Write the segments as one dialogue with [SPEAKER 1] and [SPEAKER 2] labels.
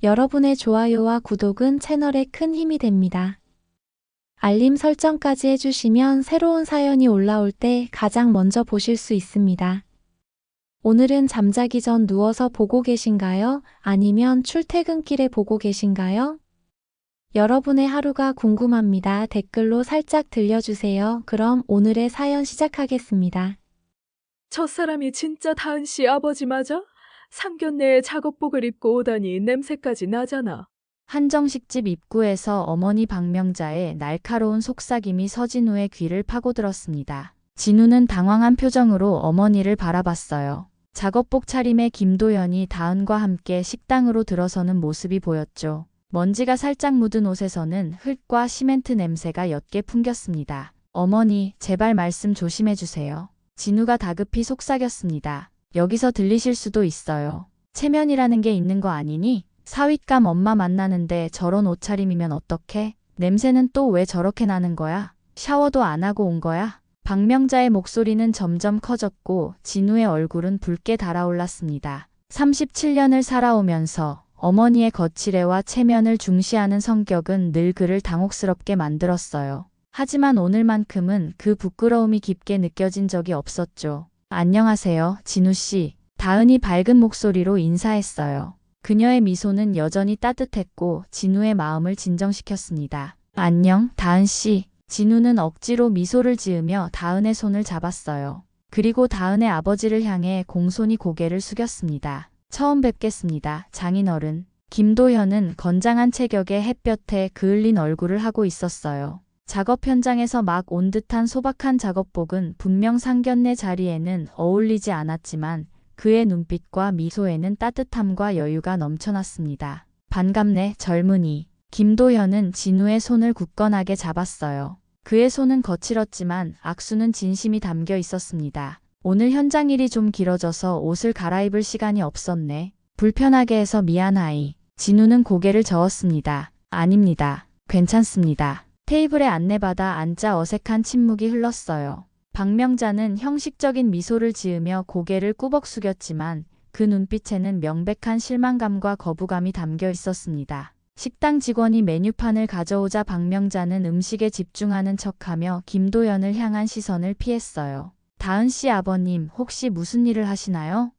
[SPEAKER 1] 여러분의 좋아요와 구독은 채널에 큰 힘이 됩니다. 알림 설정까지 해주시면 새로운 사연이 올라올 때 가장 먼저 보실 수 있습니다. 오늘은 잠자기 전 누워서 보고 계신가요? 아니면 출퇴근길에 보고 계신가요? 여러분의 하루가 궁금합니다. 댓글로 살짝 들려주세요. 그럼 오늘의 사연 시작하겠습니다.
[SPEAKER 2] 저 사람이 진짜 다은 씨 아버지 맞아? 상견례에 작업복을 입고 오다니 냄새까지 나잖아.
[SPEAKER 3] 한정식집 입구에서 어머니 박명자의 날카로운 속삭임이 서진우의 귀를 파고들었습니다. 진우는 당황한 표정으로 어머니를 바라봤어요. 작업복 차림의 김도연이 다은과 함께 식당으로 들어서는 모습이 보였죠. 먼지가 살짝 묻은 옷에서는 흙과 시멘트 냄새가 옅게 풍겼습니다. 어머니, 제발 말씀 조심해 주세요. 진우가 다급히 속삭였습니다. 여기서 들리실 수도 있어요. 체면이라는 게 있는 거 아니니? 사윗감 엄마 만나는데 저런 옷차림이면 어떡해? 냄새는 또 왜 저렇게 나는 거야? 샤워도 안 하고 온 거야? 박명자의 목소리는 점점 커졌고 진우의 얼굴은 붉게 달아올랐습니다. 37년을 살아오면서 어머니의 거칠애와 체면을 중시하는 성격은 늘 그를 당혹스럽게 만들었어요. 하지만 오늘만큼은 그 부끄러움이 깊게 느껴진 적이 없었죠. 안녕하세요, 진우 씨. 다은이 밝은 목소리로 인사했어요. 그녀의 미소는 여전히 따뜻했고 진우의 마음을 진정시켰습니다. 안녕, 다은 씨. 진우는 억지로 미소를 지으며 다은의 손을 잡았어요. 그리고 다은의 아버지를 향해 공손히 고개를 숙였습니다. 처음 뵙겠습니다, 장인어른. 김도현은 건장한 체격의 햇볕에 그을린 얼굴을 하고 있었어요. 작업 현장에서 막 온 듯한 소박한 작업복은 분명 상견례 자리에는 어울리지 않았지만 그의 눈빛과 미소에는 따뜻함과 여유가 넘쳐났습니다. 반갑네, 젊은이. 김도현은 진우의 손을 굳건하게 잡았어요. 그의 손은 거칠었지만 악수는 진심이 담겨 있었습니다. 오늘 현장 일이 좀 길어져서 옷을 갈아입을 시간이 없었네. 불편하게 해서 미안하이. 진우는 고개를 저었습니다. 아닙니다. 괜찮습니다. 테이블에 안내받아 앉자 어색한 침묵이 흘렀어요. 박명자는 형식적인 미소를 지으며 고개를 꾸벅 숙였지만 그 눈빛에는 명백한 실망감과 거부감이 담겨 있었습니다. 식당 직원이 메뉴판을 가져오자 박명자는 음식에 집중하는 척하며 김도연을 향한 시선을 피했어요. 다은 씨 아버님, 혹시 무슨 일을 하시나요?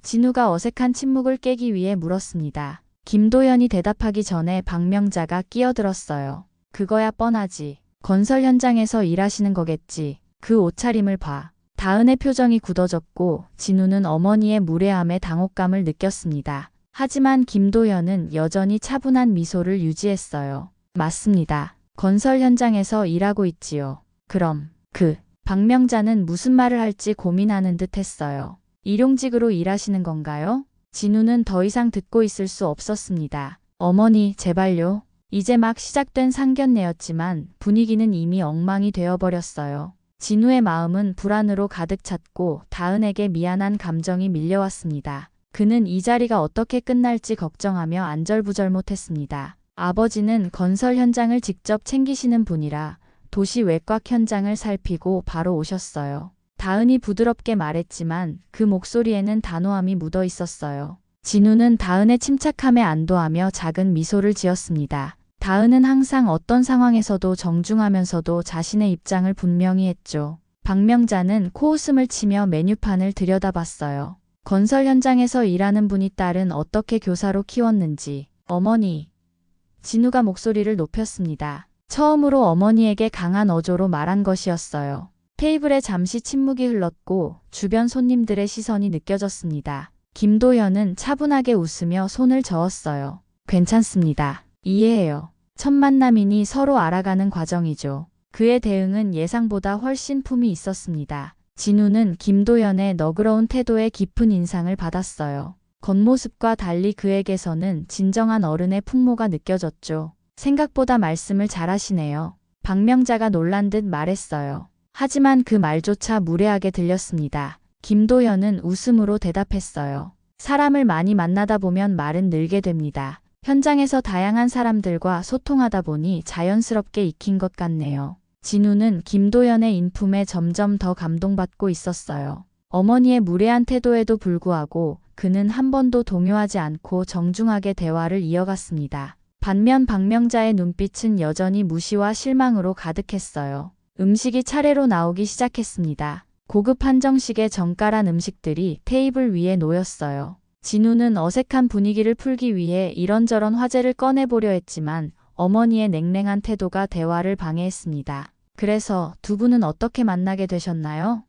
[SPEAKER 3] 진우가 어색한 침묵을 깨기 위해 물었습니다. 김도연이 대답하기 전에 박명자가 끼어들었어요. 그거야 뻔하지. 건설 현장에서 일하시는 거겠지. 그 옷차림을 봐. 다은의 표정이 굳어졌고 진우는 어머니의 무례함에 당혹감을 느꼈습니다. 하지만 김도연은 여전히 차분한 미소를 유지했어요. 맞습니다. 건설 현장에서 일하고 있지요. 그럼 박명자는 무슨 말을 할지 고민하는 듯 했어요. 일용직으로 일하시는 건가요? 진우는 더 이상 듣고 있을 수 없었습니다. 어머니, 제발요. 이제 막 시작된 상견례였지만 분위기는 이미 엉망이 되어버렸어요. 진우의 마음은 불안으로 가득 찼고 다은에게 미안한 감정이 밀려왔습니다. 그는 이 자리가 어떻게 끝날지 걱정하며 안절부절 못했습니다. 아버지는 건설 현장을 직접 챙기시는 분이라 도시 외곽 현장을 살피고 바로 오셨어요. 다은이 부드럽게 말했지만 그 목소리에는 단호함이 묻어 있었어요. 진우는 다은의 침착함에 안도하며 작은 미소를 지었습니다. 다은은 항상 어떤 상황에서도 정중하면서도 자신의 입장을 분명히 했죠. 박명자는 코웃음을 치며 메뉴판을 들여다봤어요. 건설 현장에서 일하는 분이 딸은 어떻게 교사로 키웠는지. 어머니. 진우가 목소리를 높였습니다. 처음으로 어머니에게 강한 어조로 말한 것이었어요. 테이블에 잠시 침묵이 흘렀고 주변 손님들의 시선이 느껴졌습니다. 김도현은 차분하게 웃으며 손을 저었어요. 괜찮습니다. 이해해요. 첫 만남이니 서로 알아가는 과정이죠. 그의 대응은 예상보다 훨씬 품이 있었습니다. 진우는 김도연의 너그러운 태도에 깊은 인상을 받았어요. 겉모습과 달리 그에게서는 진정한 어른의 풍모가 느껴졌죠. 생각보다 말씀을 잘하시네요. 박명자가 놀란 듯 말했어요. 하지만 그 말조차 무례하게 들렸습니다. 김도연은 웃음으로 대답했어요. 사람을 많이 만나다 보면 말은 늘게 됩니다. 현장에서 다양한 사람들과 소통하다 보니 자연스럽게 익힌 것 같네요. 진우는 김도연의 인품에 점점 더 감동받고 있었어요. 어머니의 무례한 태도에도 불구하고 그는 한 번도 동요하지 않고 정중하게 대화를 이어갔습니다. 반면 박명자의 눈빛은 여전히 무시와 실망으로 가득했어요. 음식이 차례로 나오기 시작했습니다. 고급 한정식의 정갈한 음식들이 테이블 위에 놓였어요. 진우는 어색한 분위기를 풀기 위해 이런저런 화제를 꺼내보려 했지만 어머니의 냉랭한 태도가 대화를 방해했습니다. 그래서 두 분은 어떻게 만나게 되셨나요?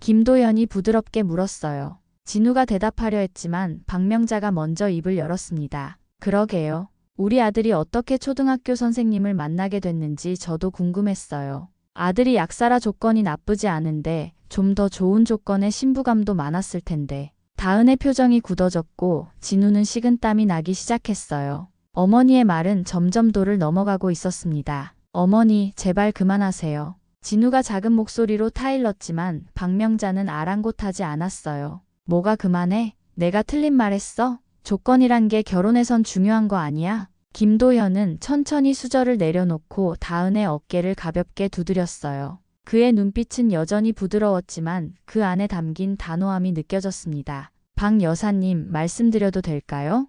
[SPEAKER 3] 김도연이 부드럽게 물었어요. 진우가 대답하려 했지만 박명자가 먼저 입을 열었습니다. 그러게요. 우리 아들이 어떻게 초등학교 선생님을 만나게 됐는지 저도 궁금했어요. 아들이 약사라 조건이 나쁘지 않은데 좀 더 좋은 조건의 신부감도 많았을 텐데. 다은의 표정이 굳어졌고 진우는 식은땀이 나기 시작했어요. 어머니의 말은 점점 도를 넘어가고 있었습니다. 어머니, 제발 그만하세요. 진우가 작은 목소리로 타일렀지만 박명자는 아랑곳하지 않았어요. 뭐가 그만해? 내가 틀린 말 했어? 조건이란 게 결혼에선 중요한 거 아니야? 김도연은 천천히 수저를 내려놓고 다은의 어깨를 가볍게 두드렸어요. 그의 눈빛은 여전히 부드러웠지만 그 안에 담긴 단호함이 느껴졌습니다. 박 여사님, 말씀드려도 될까요?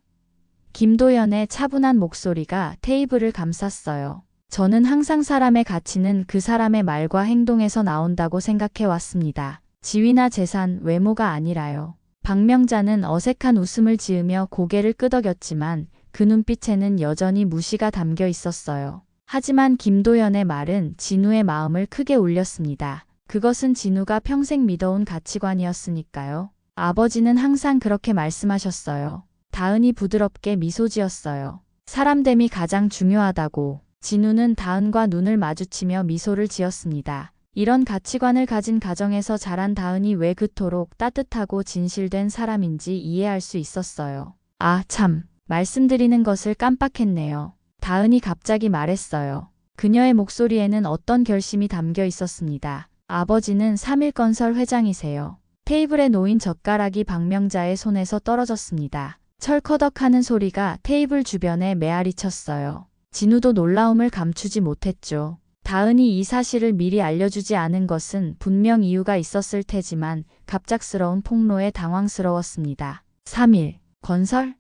[SPEAKER 3] 김도연의 차분한 목소리가 테이블을 감쌌어요. 저는 항상 사람의 가치는 그 사람의 말과 행동에서 나온다고 생각해 왔습니다. 지위나 재산, 외모가 아니라요. 박명자는 어색한 웃음을 지으며 고개를 끄덕였지만 그 눈빛에는 여전히 무시가 담겨 있었어요. 하지만 김도연의 말은 진우의 마음을 크게 울렸습니다. 그것은 진우가 평생 믿어온 가치관이었으니까요. 아버지는 항상 그렇게 말씀하셨어요. 다은이 부드럽게 미소 지었어요. 사람됨이 가장 중요하다고. 진우는 다은과 눈을 마주치며 미소를 지었습니다. 이런 가치관을 가진 가정에서 자란 다은이 왜 그토록 따뜻하고 진실된 사람인지 이해할 수 있었어요. 아, 참. 말씀드리는 것을 깜빡했네요. 다은이 갑자기 말했어요. 그녀의 목소리에는 어떤 결심이 담겨 있었습니다. 아버지는 3일건설 회장이세요. 테이블에 놓인 젓가락이 박명자의 손에서 떨어졌습니다. 철커덕하는 소리가 테이블 주변에 메아리 쳤어요. 진우도 놀라움을 감추지 못했죠. 다은이 이 사실을 미리 알려주지 않은 것은 분명 이유가 있었을 테지만 갑작스러운 폭로에 당황스러웠습니다. 3일, 건설?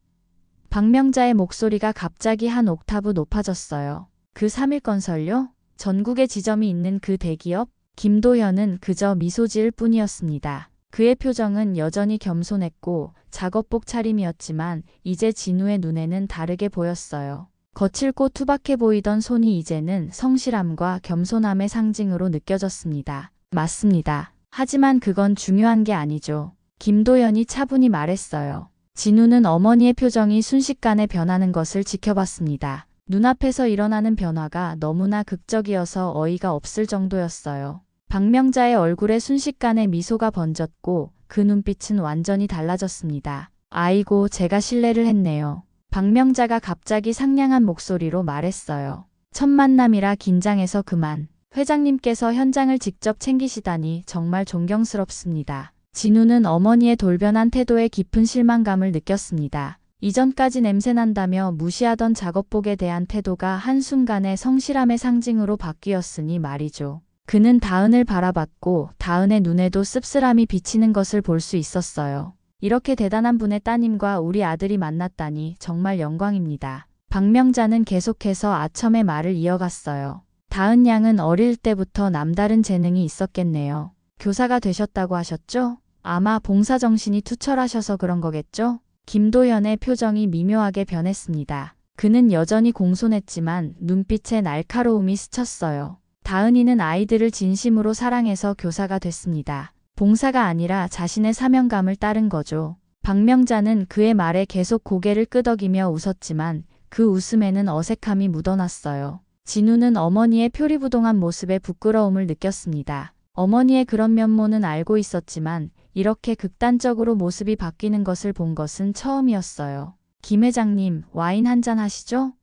[SPEAKER 3] 박명자의 목소리가 갑자기 한 옥타브 높아졌어요. 그 3일 건설요? 전국에 지점이 있는 그 대기업? 김도연은 그저 미소 지을 뿐이었습니다. 그의 표정은 여전히 겸손했고 작업복 차림이었지만 이제 진우의 눈에는 다르게 보였어요. 거칠고 투박해 보이던 손이 이제는 성실함과 겸손함의 상징으로 느껴졌습니다. 맞습니다. 하지만 그건 중요한 게 아니죠. 김도연이 차분히 말했어요. 진우는 어머니의 표정이 순식간에 변하는 것을 지켜봤습니다. 눈앞에서 일어나는 변화가 너무나 극적이어서 어이가 없을 정도였어요. 박명자의 얼굴에 순식간에 미소가 번졌고 그 눈빛은 완전히 달라졌습니다. 아이고, 제가 실례를 했네요. 박명자가 갑자기 상냥한 목소리로 말했어요. 첫 만남이라 긴장해서 그만. 회장님께서 현장을 직접 챙기시다니 정말 존경스럽습니다. 진우는 어머니의 돌변한 태도에 깊은 실망감을 느꼈습니다. 이전까지 냄새난다며 무시하던 작업복에 대한 태도가 한순간에 성실함의 상징으로 바뀌었으니 말이죠. 그는 다은을 바라봤고 다은의 눈에도 씁쓸함이 비치는 것을 볼 수 있었어요. 이렇게 대단한 분의 따님과 우리 아들이 만났다니 정말 영광입니다. 박명자는 계속해서 아첨의 말을 이어갔어요. 다은 양은 어릴 때부터 남다른 재능이 있었겠네요. 교사가 되셨다고 하셨죠? 아마 봉사정신이 투철하셔서 그런 거겠죠? 김도연의 표정이 미묘하게 변했습니다. 그는 여전히 공손했지만 눈빛에 날카로움이 스쳤어요. 다은이는 아이들을 진심으로 사랑해서 교사가 됐습니다. 봉사가 아니라 자신의 사명감을 따른 거죠. 박명자는 그의 말에 계속 고개를 끄덕이며 웃었지만 그 웃음에는 어색함이 묻어났어요. 진우는 어머니의 표리부동한 모습에 부끄러움을 느꼈습니다. 어머니의 그런 면모는 알고 있었지만 이렇게 극단적으로 모습이 바뀌는 것을 본 것은 처음이었어요. 김 회장님, 와인 한잔 하시죠?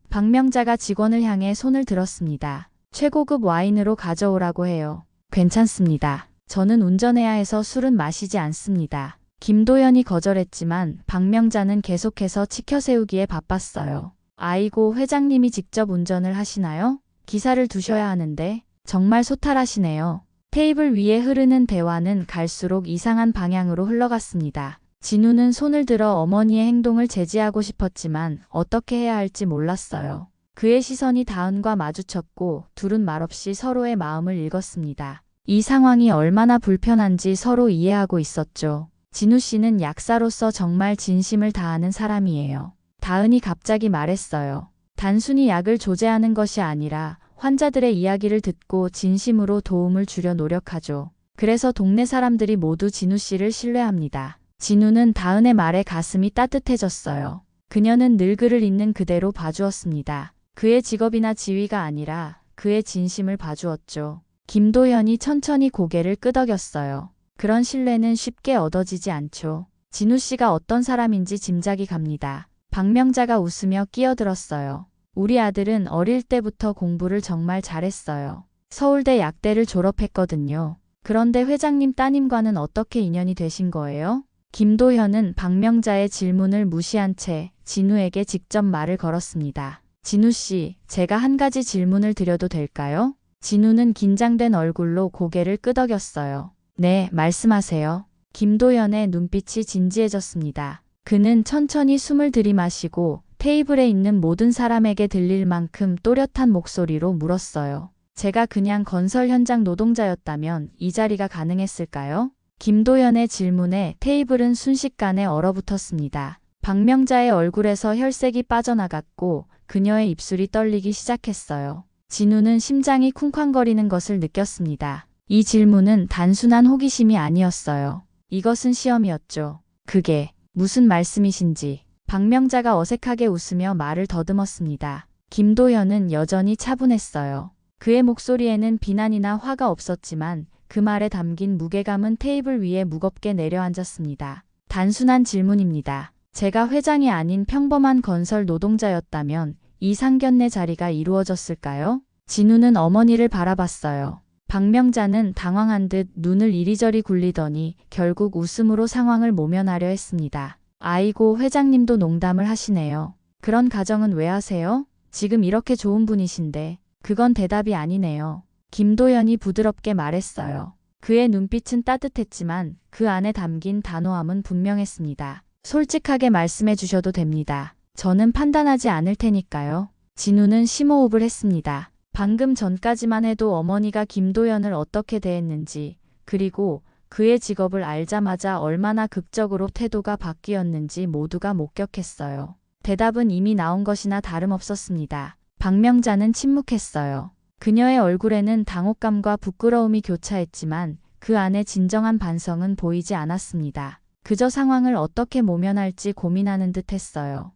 [SPEAKER 3] 박명자가 직원을 향해 손을 들었습니다. 최고급 와인으로 가져오라고 해요. 괜찮습니다. 저는 운전해야 해서 술은 마시지 않습니다. 김도연이 거절했지만 박명자는 계속해서 치켜세우기에 바빴어요. 아이고, 회장님이 직접 운전을 하시나요? 기사를 두셔야 하는데 정말 소탈하시네요. 테이블 위에 흐르는 대화는 갈수록 이상한 방향으로 흘러갔습니다. 진우는 손을 들어 어머니의 행동을 제지하고 싶었지만 어떻게 해야 할지 몰랐어요. 그의 시선이 다은과 마주쳤고 둘은 말없이 서로의 마음을 읽었습니다. 이 상황이 얼마나 불편한지 서로 이해하고 있었죠. 진우 씨는 약사로서 정말 진심을 다하는 사람이에요. 다은이 갑자기 말했어요. 단순히 약을 조제하는 것이 아니라 환자들의 이야기를 듣고 진심으로 도움을 주려 노력하죠. 그래서 동네 사람들이 모두 진우 씨를 신뢰합니다. 진우는 다은의 말에 가슴이 따뜻해졌어요. 그녀는 늘 그를 있는 그대로 봐주었습니다. 그의 직업이나 지위가 아니라 그의 진심을 봐주었죠. 김도현이 천천히 고개를 끄덕였어요. 그런 신뢰는 쉽게 얻어지지 않죠. 진우 씨가 어떤 사람인지 짐작이 갑니다. 박명자가 웃으며 끼어들었어요. 우리 아들은 어릴 때부터 공부를 정말 잘했어요. 서울대 약대를 졸업했거든요. 그런데 회장님 따님과는 어떻게 인연이 되신 거예요? 김도현은 박명자의 질문을 무시한 채 진우에게 직접 말을 걸었습니다. 진우 씨, 제가 한 가지 질문을 드려도 될까요? 진우는 긴장된 얼굴로 고개를 끄덕였어요. 네, 말씀하세요. 김도현의 눈빛이 진지해졌습니다. 그는 천천히 숨을 들이마시고 테이블에 있는 모든 사람에게 들릴 만큼 또렷한 목소리로 물었어요. 제가 그냥 건설 현장 노동자였다면 이 자리가 가능했을까요? 김도현의 질문에 테이블은 순식간에 얼어붙었습니다. 박명자의 얼굴에서 혈색이 빠져나갔고 그녀의 입술이 떨리기 시작했어요. 진우는 심장이 쿵쾅거리는 것을 느꼈습니다. 이 질문은 단순한 호기심이 아니었어요. 이것은 시험이었죠. 그게 무슨 말씀이신지. 박명자가 어색하게 웃으며 말을 더듬었습니다. 김도현은 여전히 차분했어요. 그의 목소리에는 비난이나 화가 없었지만 그 말에 담긴 무게감은 테이블 위에 무겁게 내려앉았습니다. 단순한 질문입니다. 제가 회장이 아닌 평범한 건설 노동자였다면 이 상견례 자리가 이루어졌을까요? 진우는 어머니를 바라봤어요. 박명자는 당황한 듯 눈을 이리저리 굴리더니 결국 웃음으로 상황을 모면하려 했습니다. 아이고, 회장님도 농담을 하시네요. 그런 가정은 왜 하세요? 지금 이렇게 좋은 분이신데. 그건 대답이 아니네요. 김도현이 부드럽게 말했어요. 그의 눈빛은 따뜻했지만 그 안에 담긴 단호함은 분명했습니다. 솔직하게 말씀해 주셔도 됩니다. 저는 판단하지 않을 테니까요. 진우는 심호흡을 했습니다. 방금 전까지만 해도 어머니가 김도현을 어떻게 대했는지, 그리고 그의 직업을 알자마자 얼마나 극적으로 태도가 바뀌었는지 모두가 목격했어요. 대답은 이미 나온 것이나 다름없었습니다. 박명자는 침묵했어요. 그녀의 얼굴에는 당혹감과 부끄러움이 교차했지만 그 안에 진정한 반성은 보이지 않았습니다. 그저 상황을 어떻게 모면할지 고민하는 듯 했어요.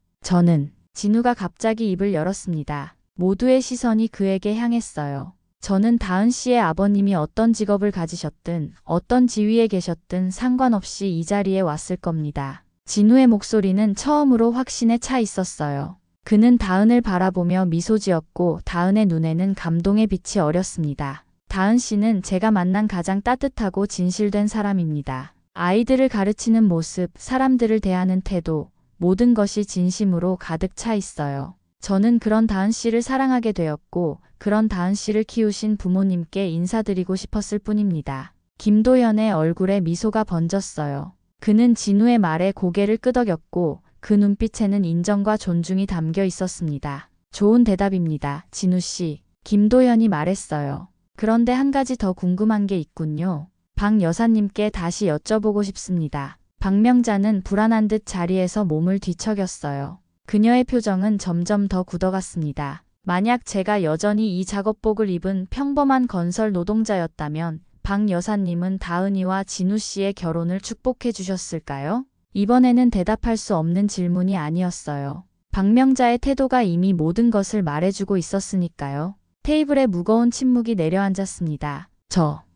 [SPEAKER 3] 진우가 갑자기 입을 열었습니다. 모두의 시선이 그에게 향했어요. 저는 다은 씨의 아버님이 어떤 직업을 가지셨든 어떤 지위에 계셨든 상관없이 이 자리에 왔을 겁니다. 진우의 목소리는 처음으로 확신에 차 있었어요. 그는 다은을 바라보며 미소 지었고 다은의 눈에는 감동의 빛이 어렸습니다. 다은 씨는 제가 만난 가장 따뜻하고 진실된 사람입니다. 아이들을 가르치는 모습, 사람들을 대하는 태도, 모든 것이 진심으로 가득 차 있어요. 저는 그런 다은 씨를 사랑하게 되었고 그런 다은 씨를 키우신 부모님께 인사드리고 싶었을 뿐입니다. 김도현의 얼굴에 미소가 번졌어요. 그는 진우의 말에 고개를 끄덕였고 그 눈빛에는 인정과 존중이 담겨 있었습니다. 좋은 대답입니다, 진우 씨. 김도현이 말했어요. 그런데 한 가지 더 궁금한 게 있군요. 박 여사님께 다시 여쭤보고 싶습니다. 박명자는 불안한 듯 자리에서 몸을 뒤척였어요. 그녀의 표정은 점점 더 굳어갔습니다. 만약 제가 여전히 이 작업복을 입은 평범한 건설 노동자였다면 박 여사님은 다은이와 진우 씨의 결혼을 축복해 주셨을까요? 이번에는 대답할 수 없는 질문이 아니었어요. 박명자의 태도가 이미 모든 것을 말해주고 있었으니까요. 테이블에 무거운 침묵이 내려앉았습니다.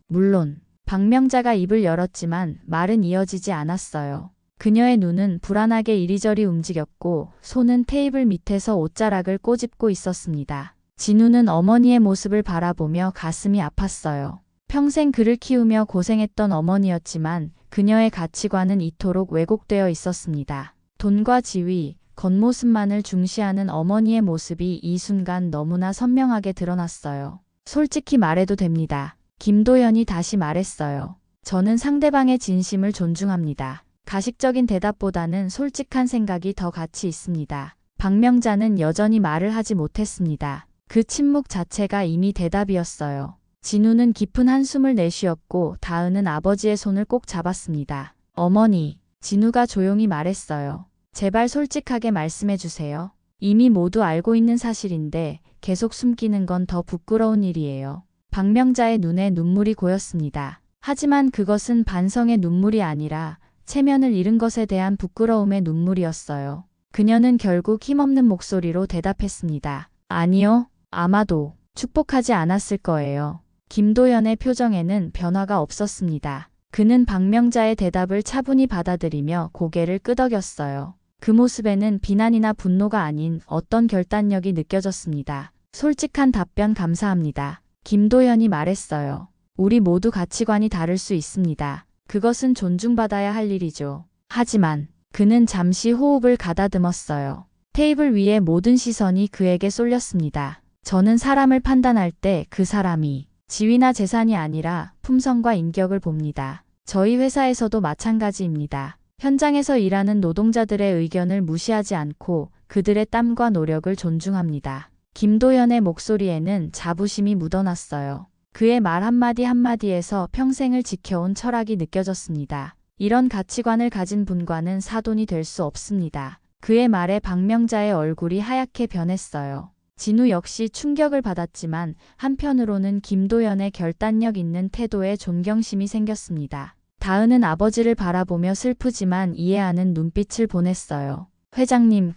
[SPEAKER 3] 물론. 박명자가 입을 열었지만 말은 이어지지 않았어요. 그녀의 눈은 불안하게 이리저리 움직였고 손은 테이블 밑에서 옷자락을 꼬집고 있었습니다. 진우는 어머니의 모습을 바라보며 가슴이 아팠어요. 평생 그를 키우며 고생했던 어머니였지만 그녀의 가치관은 이토록 왜곡되어 있었습니다. 돈과 지위, 겉모습만을 중시하는 어머니의 모습이 이 순간 너무나 선명하게 드러났어요. 솔직히 말해도 됩니다. 김도현이 다시 말했어요. 저는 상대방의 진심을 존중합니다. 가식적인 대답보다는 솔직한 생각이 더 가치 있습니다. 박명자는 여전히 말을 하지 못했습니다. 그 침묵 자체가 이미 대답이었어요. 진우는 깊은 한숨을 내쉬었고 다은은 아버지의 손을 꼭 잡았습니다. 어머니, 진우가 조용히 말했어요. 제발 솔직하게 말씀해 주세요. 이미 모두 알고 있는 사실인데 계속 숨기는 건 더 부끄러운 일이에요. 박명자의 눈에 눈물이 고였습니다. 하지만 그것은 반성의 눈물이 아니라 체면을 잃은 것에 대한 부끄러움의 눈물이었어요. 그녀는 결국 힘없는 목소리로 대답했습니다. 아니요, 아마도 축복하지 않았을 거예요. 김도연의 표정에는 변화가 없었습니다. 그는 박명자의 대답을 차분히 받아들이며 고개를 끄덕였어요. 그 모습에는 비난이나 분노가 아닌 어떤 결단력이 느껴졌습니다. 솔직한 답변 감사합니다. 김도연이 말했어요. 우리 모두 가치관이 다를 수 있습니다. 그것은 존중받아야 할 일이죠. 하지만 그는 잠시 호흡을 가다듬었어요. 테이블 위에 모든 시선이 그에게 쏠렸습니다. 저는 사람을 판단할 때 그 사람이 지위나 재산이 아니라 품성과 인격을 봅니다. 저희 회사에서도 마찬가지입니다. 현장에서 일하는 노동자들의 의견을 무시하지 않고 그들의 땀과 노력을 존중합니다. 김도연의 목소리에는 자부심이 묻어났어요. 그의 말 한마디 한마디에서 평생을 지켜온 철학이 느껴졌습니다. 이런 가치관을 가진 분과는 사돈이 될 수 없습니다. 그의 말에 박명자의 얼굴이 하얗게 변했어요. 진우 역시 충격을 받았지만 한편으로는 김도연의 결단력 있는 태도에 존경심이 생겼습니다. 다은은 아버지를 바라보며 슬프지만 이해하는 눈빛을 보냈어요. 회장님,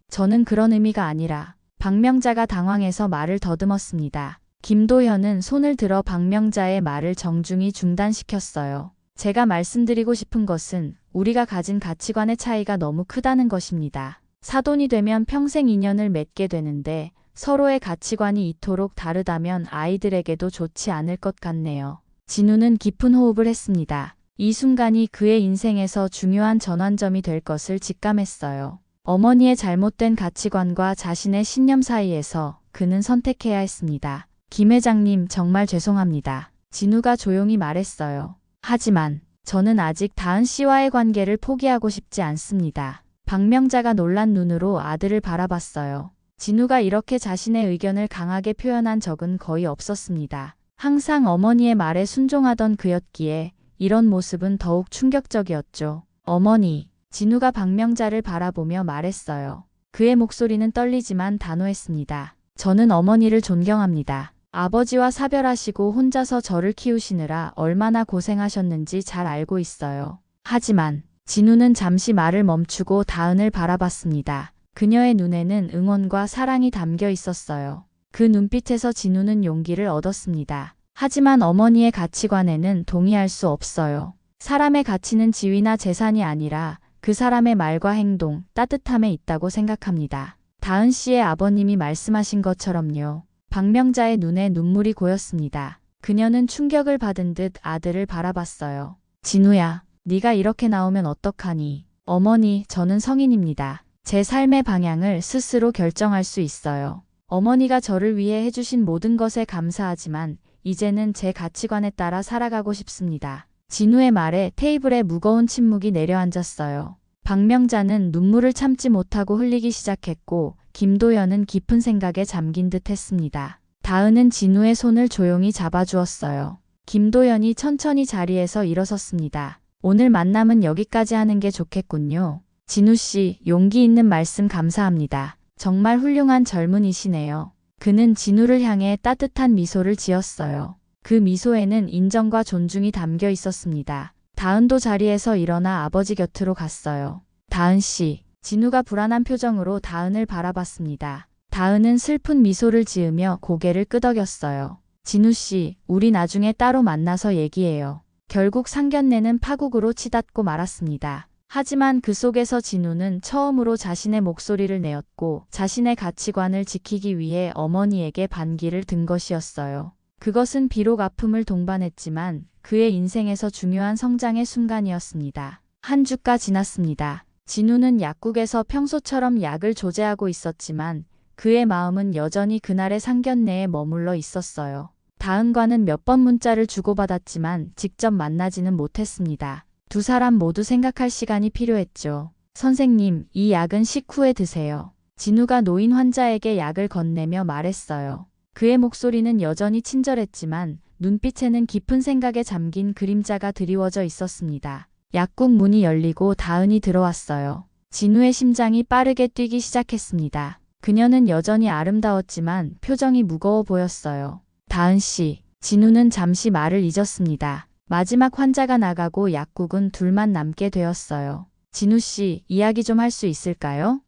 [SPEAKER 3] 저는 그런 의미가 아니라. 박명자가 당황해서 말을 더듬었습니다. 김도연은 손을 들어 박명자의 말을 정중히 중단시켰어요. 제가 말씀드리고 싶은 것은 우리가 가진 가치관의 차이가 너무 크다는 것입니다. 사돈이 되면 평생 인연을 맺게 되는데 서로의 가치관이 이토록 다르다면 아이들에게도 좋지 않을 것 같네요. 진우는 깊은 호흡을 했습니다. 이 순간이 그의 인생에서 중요한 전환점이 될 것을 직감했어요. 어머니의 잘못된 가치관과 자신의 신념 사이에서 그는 선택해야 했습니다. 김 회장님, 정말 죄송합니다. 진우가 조용히 말했어요. 하지만 저는 아직 다은 씨와의 관계를 포기하고 싶지 않습니다. 박명자가 놀란 눈으로 아들을 바라봤어요. 진우가 이렇게 자신의 의견을 강하게 표현한 적은 거의 없었습니다. 항상 어머니의 말에 순종하던 그였기에 이런 모습은 더욱 충격적이었죠. 어머니, 진우가 박명자를 바라보며 말했어요. 그의 목소리는 떨리지만 단호했습니다. 저는 어머니를 존경합니다. 아버지와 사별하시고 혼자서 저를 키우시느라 얼마나 고생하셨는지 잘 알고 있어요. 하지만 진우는 잠시 말을 멈추고 다은을 바라봤습니다. 그녀의 눈에는 응원과 사랑이 담겨 있었어요. 그 눈빛에서 진우는 용기를 얻었습니다. 하지만 어머니의 가치관에는 동의할 수 없어요. 사람의 가치는 지위나 재산이 아니라 그 사람의 말과 행동, 따뜻함에 있다고 생각합니다. 다은 씨의 아버님이 말씀하신 것처럼요. 박명자의 눈에 눈물이 고였습니다. 그녀는 충격을 받은 듯 아들을 바라봤어요. 진우야, 네가 이렇게 나오면 어떡하니? 어머니, 저는 성인입니다. 제 삶의 방향을 스스로 결정할 수 있어요. 어머니가 저를 위해 해주신 모든 것에 감사하지만 이제는 제 가치관에 따라 살아가고 싶습니다. 진우의 말에 테이블에 무거운 침묵이 내려앉았어요. 박명자는 눈물을 참지 못하고 흘리기 시작했고 김도연은 깊은 생각에 잠긴 듯 했습니다. 다은은 진우의 손을 조용히 잡아주었어요. 김도연이 천천히 자리에서 일어섰습니다. 오늘 만남은 여기까지 하는 게 좋겠군요. 진우 씨, 용기 있는 말씀 감사합니다. 정말 훌륭한 젊은이시네요. 그는 진우를 향해 따뜻한 미소를 지었어요. 그 미소에는 인정과 존중이 담겨 있었습니다. 다은도 자리에서 일어나 아버지 곁으로 갔어요. 다은 씨, 진우가 불안한 표정으로 다은을 바라봤습니다. 다은은 슬픈 미소를 지으며 고개를 끄덕였어요. 진우 씨, 우리 나중에 따로 만나서 얘기해요. 결국 상견례는 파국으로 치닫고 말았습니다. 하지만 그 속에서 진우는 처음으로 자신의 목소리를 내었고 자신의 가치관을 지키기 위해 어머니에게 반기를 든 것이었어요. 그것은 비록 아픔을 동반했지만 그의 인생에서 중요한 성장의 순간이었습니다. 한 주가 지났습니다. 진우는 약국에서 평소처럼 약을 조제하고 있었지만 그의 마음은 여전히 그날의 상견례에 머물러 있었어요. 다은과는 몇 번 문자를 주고받았지만 직접 만나지는 못했습니다. 두 사람 모두 생각할 시간이 필요했죠. 선생님, 이 약은 식후에 드세요. 진우가 노인 환자에게 약을 건네며 말했어요. 그의 목소리는 여전히 친절했지만 눈빛에는 깊은 생각에 잠긴 그림자가 드리워져 있었습니다. 약국 문이 열리고 다은이 들어왔어요. 진우의 심장이 빠르게 뛰기 시작했습니다. 그녀는 여전히 아름다웠지만 표정이 무거워 보였어요. 다은 씨, 진우는 잠시 말을 잊었습니다. 마지막 환자가 나가고 약국은 둘만 남게 되었어요. 진우 씨, 이야기 좀 할 수 있을까요?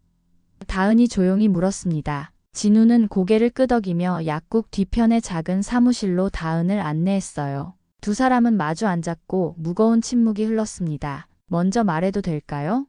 [SPEAKER 3] 다은이 조용히 물었습니다. 진우는 고개를 끄덕이며 약국 뒤편의 작은 사무실로 다은을 안내했어요. 두 사람은 마주 앉았고 무거운 침묵이 흘렀습니다. 먼저 말해도 될까요?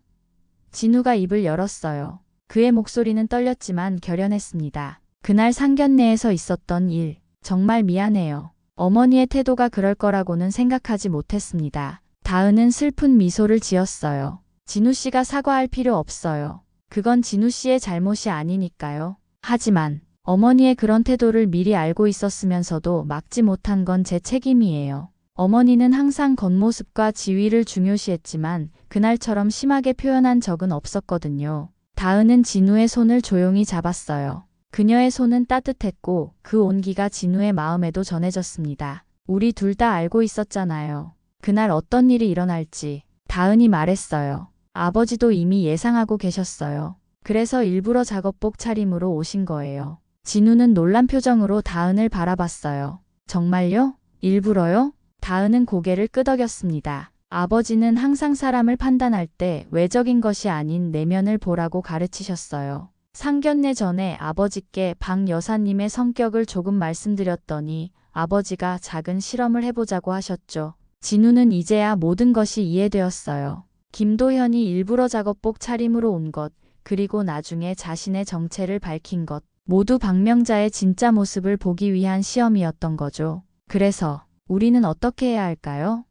[SPEAKER 3] 진우가 입을 열었어요. 그의 목소리는 떨렸지만 결연했습니다. 그날 상견례에서 있었던 일, 정말 미안해요. 어머니의 태도가 그럴 거라고는 생각하지 못했습니다. 다은은 슬픈 미소를 지었어요. 진우 씨가 사과할 필요 없어요. 그건 진우 씨의 잘못이 아니니까요. 하지만 어머니의 그런 태도를 미리 알고 있었으면서도 막지 못한 건 제 책임이에요. 어머니는 항상 겉모습과 지위를 중요시했지만 그날처럼 심하게 표현한 적은 없었거든요. 다은은 진우의 손을 조용히 잡았어요. 그녀의 손은 따뜻했고 그 온기가 진우의 마음에도 전해졌습니다. 우리 둘 다 알고 있었잖아요. 그날 어떤 일이 일어날지. 다은이 말했어요. 아버지도 이미 예상하고 계셨어요. 그래서 일부러 작업복 차림으로 오신 거예요. 진우는 놀란 표정으로 다은을 바라봤어요. 정말요? 일부러요? 다은은 고개를 끄덕였습니다. 아버지는 항상 사람을 판단할 때 외적인 것이 아닌 내면을 보라고 가르치셨어요. 상견례 전에 아버지께 박 여사님의 성격을 조금 말씀드렸더니 아버지가 작은 실험을 해보자고 하셨죠. 진우는 이제야 모든 것이 이해되었어요. 김도현이 일부러 작업복 차림으로 온 것, 그리고 나중에 자신의 정체를 밝힌 것, 모두 박명자의 진짜 모습을 보기 위한 시험이었던 거죠. 그래서 우리는 어떻게 해야 할까요?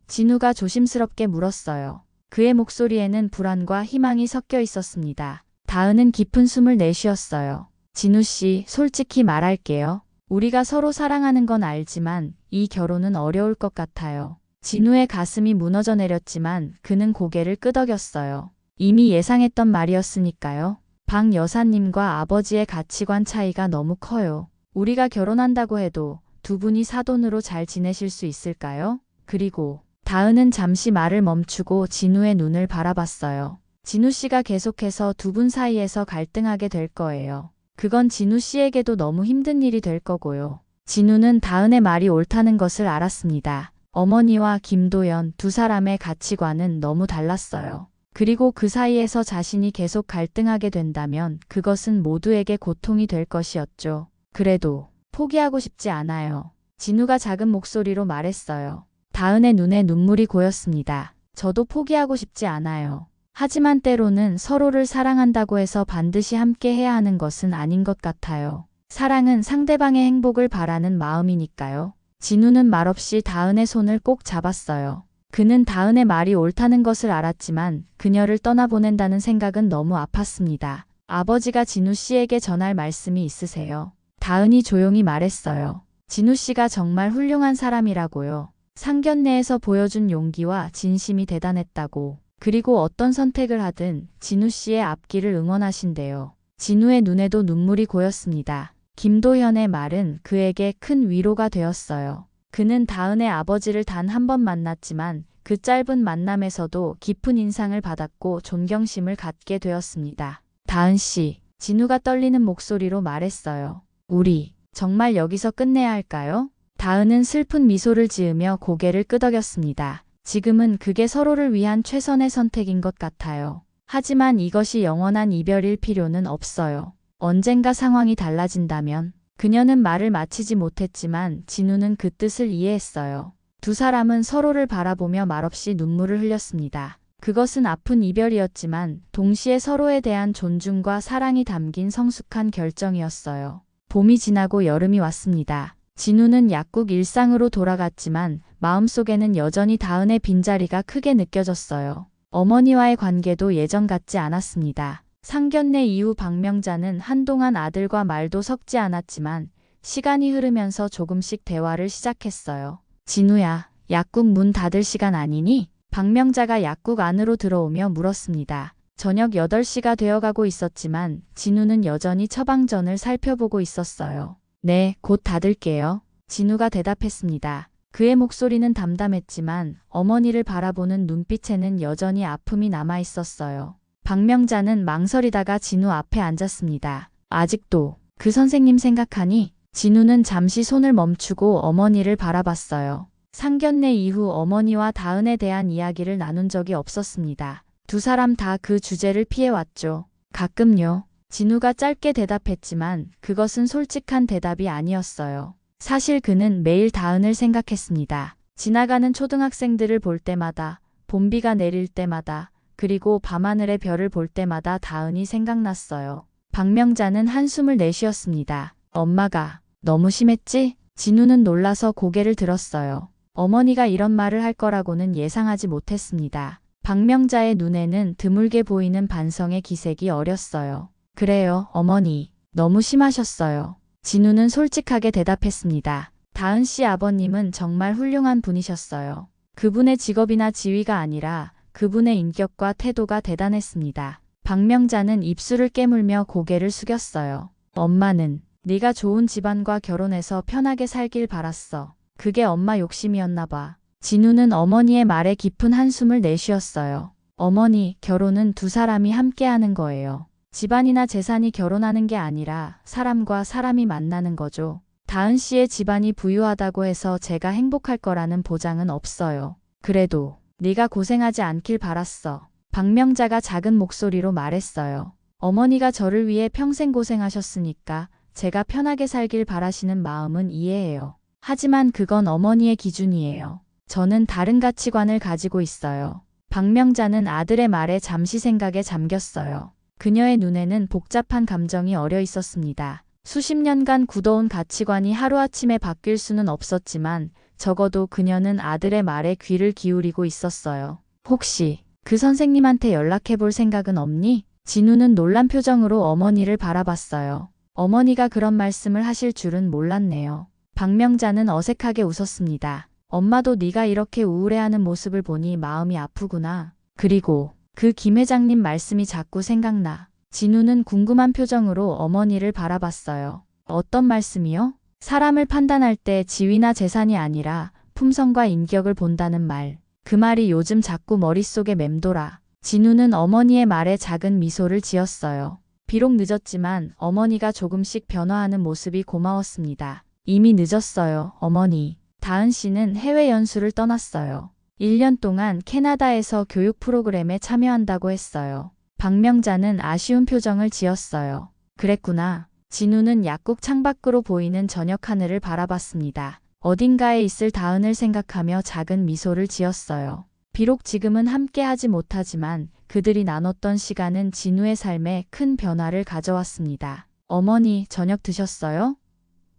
[SPEAKER 3] 진우가 조심스럽게 물었어요. 그의 목소리에는 불안과 희망이 섞여 있었습니다. 다은은 깊은 숨을 내쉬었어요. 진우 씨, 솔직히 말할게요. 우리가 서로 사랑하는 건 알지만 이 결혼은 어려울 것 같아요. 진우의 가슴이 무너져 내렸지만 그는 고개를 끄덕였어요. 이미 예상했던 말이었으니까요. 박 여사님과 아버지의 가치관 차이가 너무 커요. 우리가 결혼한다고 해도 두 분이 사돈으로 잘 지내실 수 있을까요? 그리고 다은은 잠시 말을 멈추고 진우의 눈을 바라봤어요. 진우 씨가 계속해서 두 분 사이에서 갈등하게 될 거예요. 그건 진우 씨에게도 너무 힘든 일이 될 거고요. 진우는 다은의 말이 옳다는 것을 알았습니다. 어머니와 김도연 두 사람의 가치관은 너무 달랐어요. 그리고 그 사이에서 자신이 계속 갈등하게 된다면 그것은 모두에게 고통이 될 것이었죠. 그래도 포기하고 싶지 않아요. 진우가 작은 목소리로 말했어요. 다은의 눈에 눈물이 고였습니다. 저도 포기하고 싶지 않아요. 하지만 때로는 서로를 사랑한다고 해서 반드시 함께 해야 하는 것은 아닌 것 같아요. 사랑은 상대방의 행복을 바라는 마음이니까요. 진우는 말없이 다은의 손을 꼭 잡았어요. 그는 다은의 말이 옳다는 것을 알았지만 그녀를 떠나보낸다는 생각은 너무 아팠습니다. 아버지가 진우 씨에게 전할 말씀이 있으세요? 다은이 조용히 말했어요. 진우 씨가 정말 훌륭한 사람이라고요. 상견례에서 보여준 용기와 진심이 대단했다고. 그리고 어떤 선택을 하든 진우 씨의 앞길을 응원하신대요. 진우의 눈에도 눈물이 고였습니다. 김도현의 말은 그에게 큰 위로가 되었어요. 그는 다은의 아버지를 단 한 번 만났지만 그 짧은 만남에서도 깊은 인상을 받았고 존경심을 갖게 되었습니다. 다은 씨, 진우가 떨리는 목소리로 말했어요. 우리 정말 여기서 끝내야 할까요? 다은은 슬픈 미소를 지으며 고개를 끄덕였습니다. 지금은 그게 서로를 위한 최선의 선택인 것 같아요. 하지만 이것이 영원한 이별일 필요는 없어요. 언젠가 상황이 달라진다면. 그녀는 말을 마치지 못했지만 진우는 그 뜻을 이해했어요. 두 사람은 서로를 바라보며 말없이 눈물을 흘렸습니다. 그것은 아픈 이별이었지만 동시에 서로에 대한 존중과 사랑이 담긴 성숙한 결정이었어요. 봄이 지나고 여름이 왔습니다. 진우는 약국 일상으로 돌아갔지만 마음속에는 여전히 다은의 빈자리가 크게 느껴졌어요. 어머니와의 관계도 예전 같지 않았습니다. 상견례 이후 박명자는 한동안 아들과 말도 섞지 않았지만 시간이 흐르면서 조금씩 대화를 시작했어요. 진우야, 약국 문 닫을 시간 아니니? 박명자가 약국 안으로 들어오며 물었습니다. 저녁 8시가 되어가고 있었지만 진우는 여전히 처방전을 살펴보고 있었어요. 네, 곧 닫을게요. 진우가 대답했습니다. 그의 목소리는 담담했지만 어머니를 바라보는 눈빛에는 여전히 아픔이 남아 있었어요. 박명자는 망설이다가 진우 앞에 앉았습니다. 아직도 그 선생님 생각하니? 진우는 잠시 손을 멈추고 어머니를 바라봤어요. 상견례 이후 어머니와 다은에 대한 이야기를 나눈 적이 없었습니다. 두 사람 다 그 주제를 피해왔죠. 가끔요. 진우가 짧게 대답했지만 그것은 솔직한 대답이 아니었어요. 사실 그는 매일 다은을 생각했습니다. 지나가는 초등학생들을 볼 때마다, 봄비가 내릴 때마다, 그리고 밤하늘의 별을 볼 때마다 다은이 생각났어요. 박명자는 한숨을 내쉬었습니다. 엄마가 너무 심했지? 진우는 놀라서 고개를 들었어요. 어머니가 이런 말을 할 거라고는 예상하지 못했습니다. 박명자의 눈에는 드물게 보이는 반성의 기색이 어렸어요. 그래요, 어머니. 너무 심하셨어요. 진우는 솔직하게 대답했습니다. 다은 씨 아버님은 정말 훌륭한 분이셨어요. 그분의 직업이나 지위가 아니라 그분의 인격과 태도가 대단했습니다. 박명자는 입술을 깨물며 고개를 숙였어요. 엄마는 네가 좋은 집안과 결혼해서 편하게 살길 바랐어. 그게 엄마 욕심이었나 봐. 진우는 어머니의 말에 깊은 한숨을 내쉬었어요. 어머니, 결혼은 두 사람이 함께하는 거예요. 집안이나 재산이 결혼하는 게 아니라 사람과 사람이 만나는 거죠. 다은 씨의 집안이 부유하다고 해서 제가 행복할 거라는 보장은 없어요. 그래도 네가 고생하지 않길 바랐어. 박명자가 작은 목소리로 말했어요. 어머니가 저를 위해 평생 고생하셨으니까 제가 편하게 살길 바라시는 마음은 이해해요. 하지만 그건 어머니의 기준이에요. 저는 다른 가치관을 가지고 있어요. 박명자는 아들의 말에 잠시 생각에 잠겼어요. 그녀의 눈에는 복잡한 감정이 어려 있었습니다. 수십 년간 굳어온 가치관이 하루아침에 바뀔 수는 없었지만 적어도 그녀는 아들의 말에 귀를 기울이고 있었어요. 혹시 그 선생님한테 연락해 볼 생각은 없니? 진우는 놀란 표정으로 어머니를 바라봤어요. 어머니가 그런 말씀을 하실 줄은 몰랐네요. 박명자는 어색하게 웃었습니다. 엄마도 네가 이렇게 우울해하는 모습을 보니 마음이 아프구나. 그리고 그 김 회장님 말씀이 자꾸 생각나. 진우는 궁금한 표정으로 어머니를 바라봤어요. 어떤 말씀이요? 사람을 판단할 때 지위나 재산이 아니라 품성과 인격을 본다는 말. 그 말이 요즘 자꾸 머릿속에 맴돌아. 진우는 어머니의 말에 작은 미소를 지었어요. 비록 늦었지만 어머니가 조금씩 변화하는 모습이 고마웠습니다. 이미 늦었어요, 어머니. 다은 씨는 해외 연수를 떠났어요. 1년 동안 캐나다에서 교육 프로그램에 참여한다고 했어요. 박명자는 아쉬운 표정을 지었어요. 그랬구나. 진우는 약국 창밖으로 보이는 저녁 하늘을 바라봤습니다. 어딘가에 있을 다은을 생각하며 작은 미소를 지었어요. 비록 지금은 함께하지 못하지만 그들이 나눴던 시간은 진우의 삶에 큰 변화를 가져왔습니다. 어머니, 저녁 드셨어요?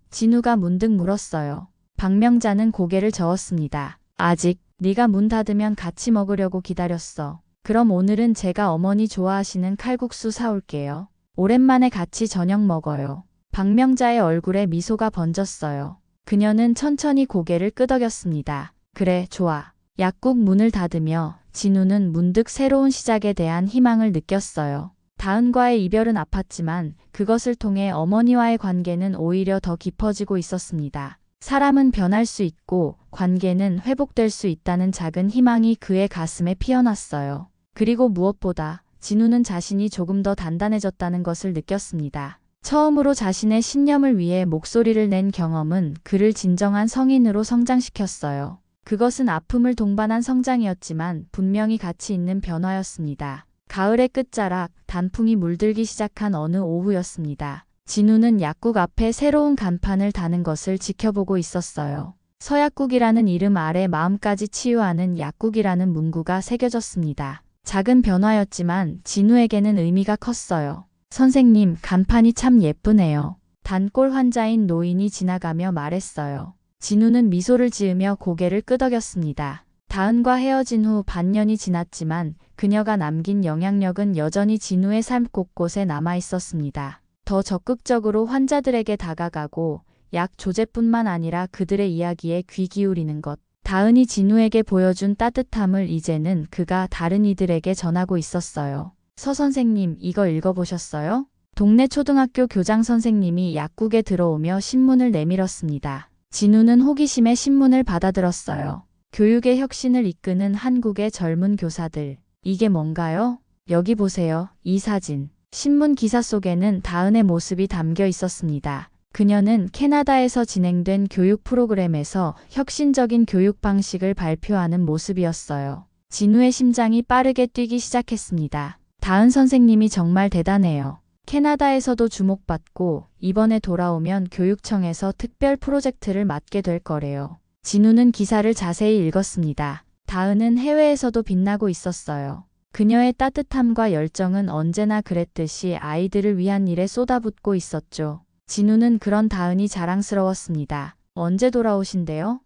[SPEAKER 3] 진우가 문득 물었어요. 박명자는 고개를 저었습니다. 아직. 네가 문 닫으면 같이 먹으려고 기다렸어. 그럼 오늘은 제가 어머니 좋아하시는 칼국수 사올게요. 오랜만에 같이 저녁 먹어요. 박명자의 얼굴에 미소가 번졌어요. 그녀는 천천히 고개를 끄덕였습니다. 그래, 좋아. 약국 문을 닫으며 진우는 문득 새로운 시작에 대한 희망을 느꼈어요. 다은과의 이별은 아팠지만 그것을 통해 어머니와의 관계는 오히려 더 깊어지고 있었습니다. 사람은 변할 수 있고 관계는 회복될 수 있다는 작은 희망이 그의 가슴에 피어났어요. 그리고 무엇보다 진우는 자신이 조금 더 단단해졌다는 것을 느꼈습니다. 처음으로 자신의 신념을 위해 목소리를 낸 경험은 그를 진정한 성인으로 성장시켰어요. 그것은 아픔을 동반한 성장이었지만 분명히 가치 있는 변화였습니다. 가을의 끝자락, 단풍이 물들기 시작한 어느 오후였습니다. 진우는 약국 앞에 새로운 간판을 다는 것을 지켜보고 있었어요. 서약국이라는 이름 아래 마음까지 치유하는 약국이라는 문구가 새겨졌습니다. 작은 변화였지만 진우에게는 의미가 컸어요. 선생님, 간판이 참 예쁘네요. 단골 환자인 노인이 지나가며 말했어요. 진우는 미소를 지으며 고개를 끄덕였습니다. 다은과 헤어진 후 반년이 지났지만 그녀가 남긴 영향력은 여전히 진우의 삶 곳곳에 남아 있었습니다. 더 적극적으로 환자들에게 다가가고 약 조제뿐만 아니라 그들의 이야기에 귀 기울이는 것. 다은이 진우에게 보여준 따뜻함을 이제는 그가 다른 이들에게 전하고 있었어요. 서 선생님, 이거 읽어보셨어요? 동네 초등학교 교장 선생님이 약국에 들어오며 신문을 내밀었습니다. 진우는 호기심에 신문을 받아들었어요. 교육의 혁신을 이끄는 한국의 젊은 교사들. 이게 뭔가요? 여기 보세요. 이 사진. 신문 기사 속에는 다은의 모습이 담겨 있었습니다. 그녀는 캐나다에서 진행된 교육 프로그램에서 혁신적인 교육 방식을 발표하는 모습이었어요. 진우의 심장이 빠르게 뛰기 시작했습니다. 다은 선생님이 정말 대단해요. 캐나다에서도 주목받고 이번에 돌아오면 교육청에서 특별 프로젝트를 맡게 될 거래요. 진우는 기사를 자세히 읽었습니다. 다은은 해외에서도 빛나고 있었어요. 그녀의 따뜻함과 열정은 언제나 그랬듯이 아이들을 위한 일에 쏟아붓고 있었죠. 진우는 그런 다은이 자랑스러웠습니다. 언제 돌아오신대요?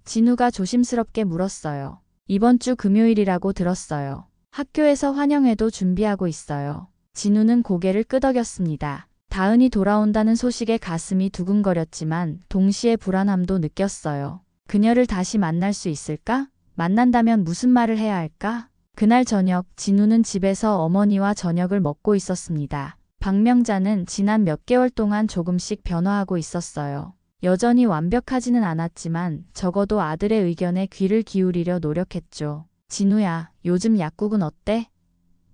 [SPEAKER 3] 진우가 조심스럽게 물었어요. 이번 주 금요일이라고 들었어요. 학교에서 환영회도 준비하고 있어요. 진우는 고개를 끄덕였습니다. 다은이 돌아온다는 소식에 가슴이 두근거렸지만 동시에 불안함도 느꼈어요. 그녀를 다시 만날 수 있을까? 만난다면 무슨 말을 해야 할까? 그날 저녁 진우는 집에서 어머니와 저녁을 먹고 있었습니다. 박명자는 지난 몇 개월 동안 조금씩 변화하고 있었어요. 여전히 완벽하지는 않았지만 적어도 아들의 의견에 귀를 기울이려 노력했죠. 진우야, 요즘 약국은 어때?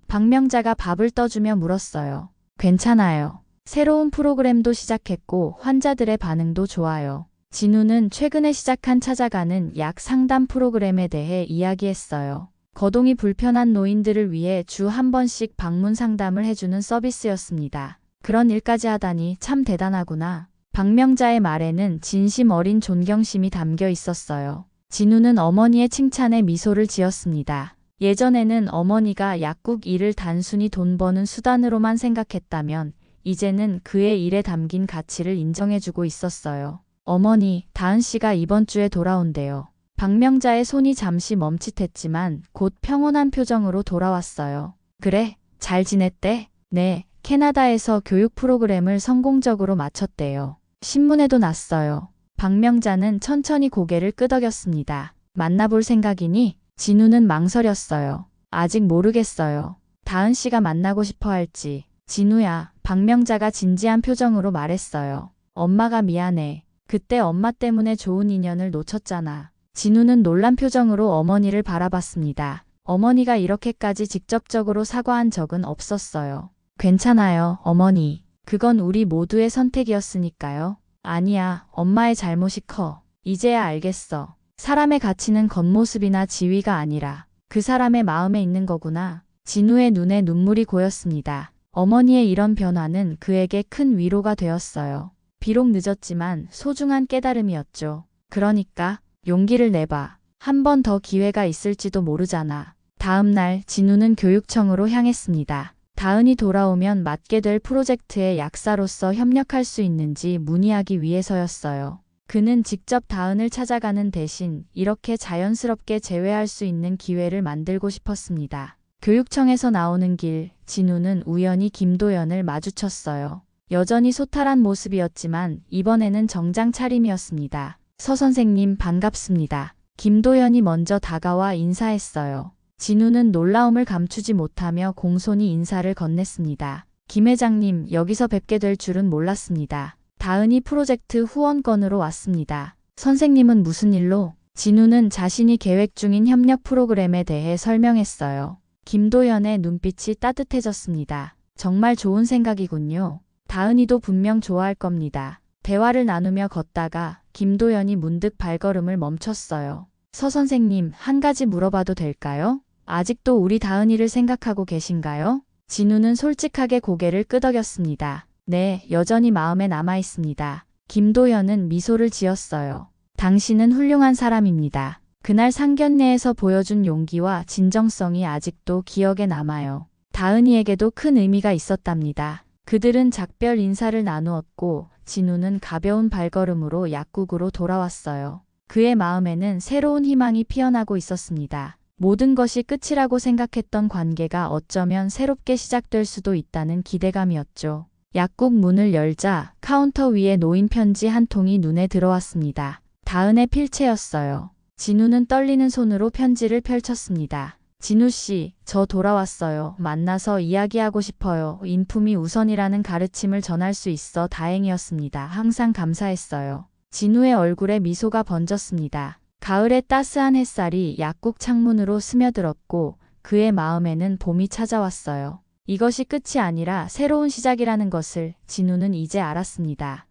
[SPEAKER 3] 박명자가 밥을 떠주며 물었어요. 괜찮아요. 새로운 프로그램도 시작했고 환자들의 반응도 좋아요. 진우는 최근에 시작한 찾아가는 약 상담 프로그램에 대해 이야기했어요. 거동이 불편한 노인들을 위해 주 한 번씩 방문 상담을 해주는 서비스였습니다. 그런 일까지 하다니 참 대단하구나. 박명자의 말에는 진심 어린 존경심이 담겨 있었어요. 진우는 어머니의 칭찬에 미소를 지었습니다. 예전에는 어머니가 약국 일을 단순히 돈 버는 수단으로만 생각했다면 이제는 그의 일에 담긴 가치를 인정해주고 있었어요. 어머니, 다은 씨가 이번 주에 돌아온대요. 박명자의 손이 잠시 멈칫했지만 곧 평온한 표정으로 돌아왔어요. 그래, 잘 지냈대? 네, 캐나다에서 교육 프로그램을 성공적으로 마쳤대요. 신문에도 났어요. 박명자는 천천히 고개를 끄덕였습니다. 만나볼 생각이니? 진우는 망설였어요. 아직 모르겠어요. 다은 씨가 만나고 싶어 할지. 진우야, 박명자가 진지한 표정으로 말했어요. 엄마가 미안해. 그때 엄마 때문에 좋은 인연을 놓쳤잖아. 진우는 놀란 표정으로 어머니를 바라봤습니다. 어머니가 이렇게까지 직접적으로 사과한 적은 없었어요. 괜찮아요, 어머니. 그건 우리 모두의 선택이었으니까요. 아니야, 엄마의 잘못이 커. 이제야 알겠어. 사람의 가치는 겉모습이나 지위가 아니라 그 사람의 마음에 있는 거구나. 진우의 눈에 눈물이 고였습니다. 어머니의 이런 변화는 그에게 큰 위로가 되었어요. 비록 늦었지만 소중한 깨달음이었죠. 그러니까 용기를 내봐. 한 번 더 기회가 있을지도 모르잖아. 다음 날 진우는 교육청으로 향했습니다. 다은이 돌아오면 맡게 될 프로젝트의 약사로서 협력할 수 있는지 문의하기 위해서였어요. 그는 직접 다은을 찾아가는 대신 이렇게 자연스럽게 재회할 수 있는 기회를 만들고 싶었습니다. 교육청에서 나오는 길, 진우는 우연히 김도연을 마주쳤어요. 여전히 소탈한 모습이었지만 이번에는 정장 차림이었습니다. 서 선생님 반갑습니다. 김도연이 먼저 다가와 인사했어요. 진우는 놀라움을 감추지 못하며 공손히 인사를 건넸습니다. 김 회장님, 여기서 뵙게 될 줄은 몰랐습니다. 다은이 프로젝트 후원건으로 왔습니다. 선생님은 무슨 일로? 진우는 자신이 계획 중인 협력 프로그램에 대해 설명했어요. 김도연의 눈빛이 따뜻해졌습니다. 정말 좋은 생각이군요. 다은이도 분명 좋아할 겁니다. 대화를 나누며 걷다가 김도연이 문득 발걸음을 멈췄어요. 서 선생님, 한 가지 물어봐도 될까요? 아직도 우리 다은이를 생각하고 계신가요? 진우는 솔직하게 고개를 끄덕였습니다. 네, 여전히 마음에 남아 있습니다. 김도연은 미소를 지었어요. 당신은 훌륭한 사람입니다. 그날 상견례에서 보여준 용기와 진정성이 아직도 기억에 남아요. 다은이에게도 큰 의미가 있었답니다. 그들은 작별 인사를 나누었고 진우는 가벼운 발걸음으로 약국으로 돌아왔어요. 그의 마음에는 새로운 희망이 피어나고 있었습니다. 모든 것이 끝이라고 생각했던 관계가 어쩌면 새롭게 시작될 수도 있다는 기대감이었죠. 약국 문을 열자 카운터 위에 놓인 편지 한 통이 눈에 들어왔습니다. 다은의 필체였어요. 진우는 떨리는 손으로 편지를 펼쳤습니다. 진우 씨, 저 돌아왔어요. 만나서 이야기하고 싶어요. 인품이 우선이라는 가르침을 전할 수 있어 다행이었습니다. 항상 감사했어요. 진우의 얼굴에 미소가 번졌습니다. 가을의 따스한 햇살이 약국 창문으로 스며들었고 그의 마음에는 봄이 찾아왔어요. 이것이 끝이 아니라 새로운 시작이라는 것을 진우는 이제 알았습니다.